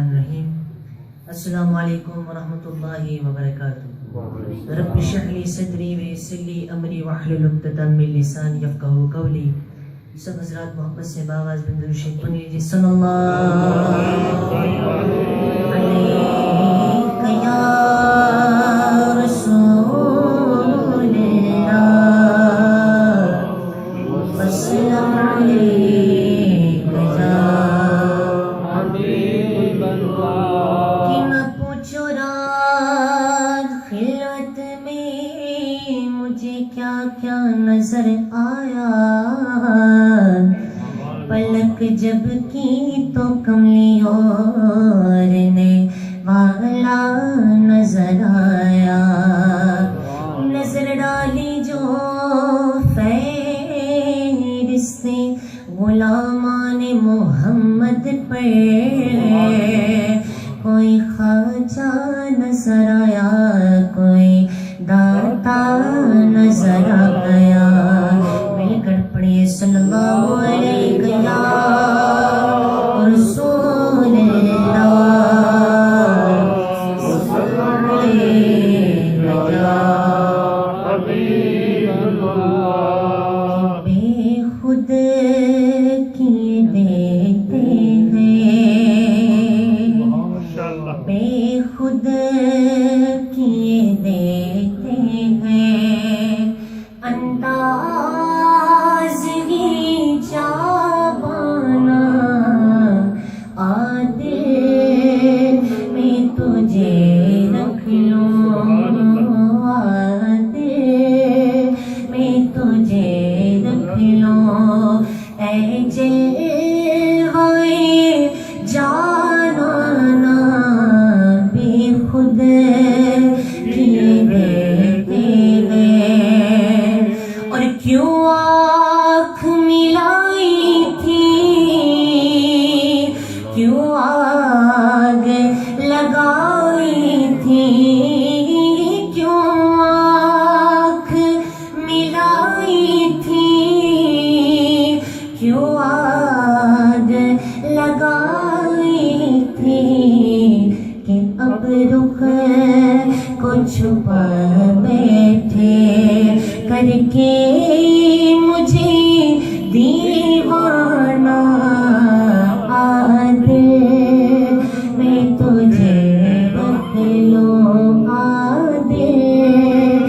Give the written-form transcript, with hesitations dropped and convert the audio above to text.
الرحمن الرحیم. السلام علیکم ورحمۃ اللہ وبرکاتہ. رب اشرح لی صدری ویسر لی امری واحلل عقدۃ من لسانی یفقہوا قولی. سب حضرات محبت سے باواز بندر شریف پڑھ لیجیے. صلی اللہ علیہ یا رسول اللہ وسلم علیہ یا حبیب اللہ. کہ نہ پوچھو رات خلوت میں مجھے کیا کیا نظر آیا. پلک جب کی تو کملی اوڑھنے والا نظر آیا. نظر ڈالی جو فہرست غلامان محمد پر کوئی خواجہ نظر آیا, کوئی داتا نظر آیا. مل کر پڑھیے صلی اللہ علیہ یا رسول اللہ وسلم علیہ یا حبیب اللہ. بے خود کیے دیتے ہیں, بے خود کیے دیتے ہیں, انداز ہی جاوانا عادل میں تجھے رکھ لوں, عادل میں تجھے رکھ لوں. اے جلوے جانانا بے خود کیے دیتے ہیں. اور کیوں آنکھ ملائی تھی, کیوں آگ لگائی تھی, کیوں آنکھ ملائی تھی, کیوں آگ لگائی تھی. کہ اب رخ کو چھپا بیٹھے کر کے مجھے